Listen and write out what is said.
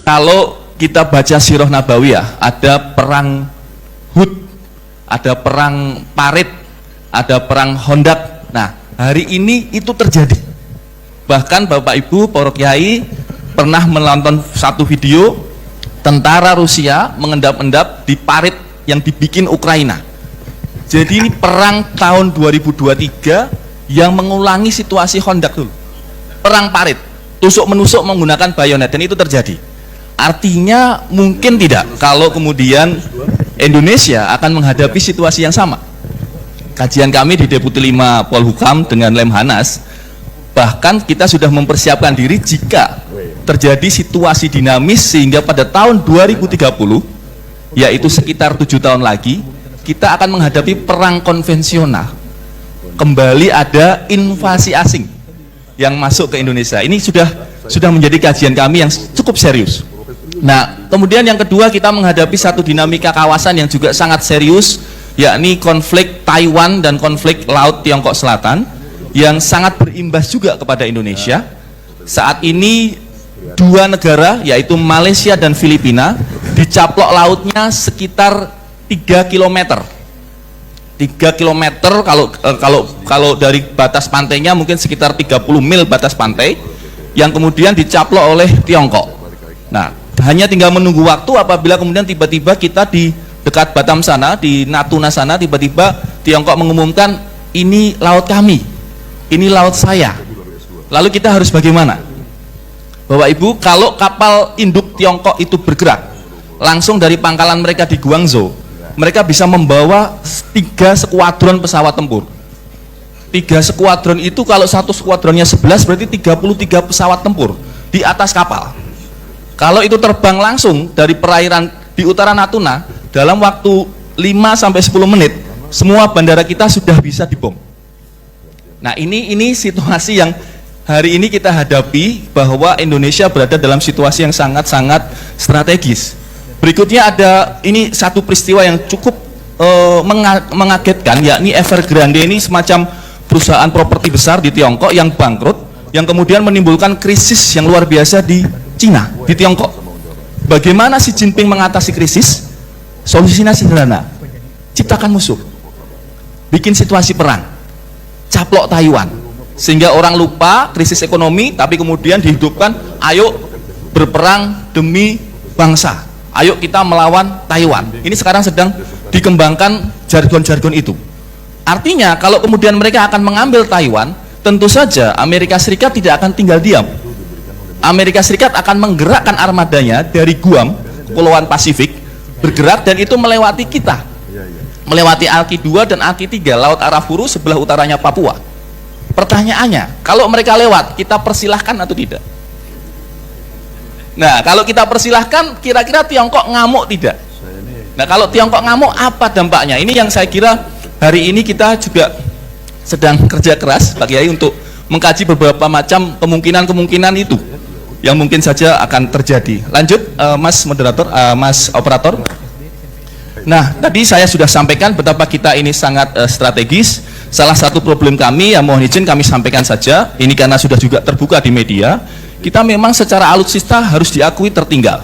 Kalau kita baca Sirah Nabawiyah, ada perang Hud, ada perang Parit, ada perang Hondak. Nah, hari ini itu terjadi. Bahkan Bapak Ibu, para kiai pernah menonton satu video tentara Rusia mengendap-endap di parit yang dibikin Ukraina. Jadi ini perang tahun 2023 yang mengulangi situasi Hondak dulu. Perang parit, tusuk menusuk menggunakan bayonet, dan itu terjadi. Artinya mungkin tidak kalau kemudian Indonesia akan menghadapi situasi yang sama. Kajian kami di Deputi 5 Polhukam dengan Lemhanas, bahkan kita sudah mempersiapkan diri jika terjadi situasi dinamis sehingga pada tahun 2030, yaitu sekitar 7 tahun lagi, kita akan menghadapi perang konvensional. Kembali ada invasi asing yang masuk ke Indonesia. Ini sudah menjadi kajian kami yang cukup serius. Nah, kemudian yang kedua, kita menghadapi satu dinamika kawasan yang juga sangat serius, yakni konflik Taiwan dan konflik Laut Tiongkok Selatan yang sangat berimbas juga kepada Indonesia. Saat ini dua negara, yaitu Malaysia dan Filipina, dicaplok lautnya sekitar 3 km. 3 km kalau dari batas pantainya mungkin sekitar 30 mil batas pantai yang kemudian dicaplok oleh Tiongkok. Nah, hanya tinggal menunggu waktu apabila kemudian tiba-tiba kita di dekat Batam sana, di Natuna sana, tiba-tiba Tiongkok mengumumkan ini laut kami, ini laut saya. Lalu kita harus bagaimana? Bapak Ibu, kalau kapal induk Tiongkok itu bergerak langsung dari pangkalan mereka di Guangzhou, mereka bisa membawa 3 skuadron pesawat tempur. 3 skuadron itu kalau satu skuadronnya 11 berarti 33 pesawat tempur di atas kapal. Kalau itu terbang langsung dari perairan di utara Natuna, dalam waktu 5-10 menit semua bandara kita sudah bisa dibom. Nah, ini situasi yang hari ini kita hadapi, bahwa Indonesia berada dalam situasi yang sangat-sangat strategis. Berikutnya ada ini satu peristiwa yang cukup mengagetkan, yakni Evergrande. Ini semacam perusahaan properti besar di Tiongkok yang bangkrut, yang kemudian menimbulkan krisis yang luar biasa di Cina, di Tiongkok. Bagaimana Xi Jinping mengatasi krisis? Solusinya sederhana, ciptakan musuh, bikin situasi perang, caplok Taiwan, sehingga orang lupa krisis ekonomi, tapi kemudian dihidupkan, ayo berperang demi bangsa, ayo kita melawan Taiwan. Ini sekarang sedang dikembangkan jargon-jargon itu. Artinya kalau kemudian mereka akan mengambil Taiwan, tentu saja Amerika Serikat tidak akan tinggal diam. Amerika Serikat akan menggerakkan armadanya dari Guam, Kepulauan Pasifik, bergerak, dan itu melewati kita, melewati Alki 2 dan Alki 3, Laut Arafuru sebelah utaranya Papua. Pertanyaannya, kalau mereka lewat, kita persilahkan atau tidak? Nah, kalau kita persilahkan, kira-kira Tiongkok ngamuk tidak? Nah, kalau Tiongkok ngamuk, apa dampaknya? Ini yang saya kira hari ini kita juga sedang kerja keras, Pak Kiai, untuk mengkaji beberapa macam kemungkinan-kemungkinan itu yang mungkin saja akan terjadi. Lanjut, Mas Moderator, Mas Operator. Nah, tadi saya sudah sampaikan betapa kita ini sangat strategis. Salah satu problem kami, yang mohon izin kami sampaikan saja, ini karena sudah juga terbuka di media, kita memang secara alutsista harus diakui tertinggal.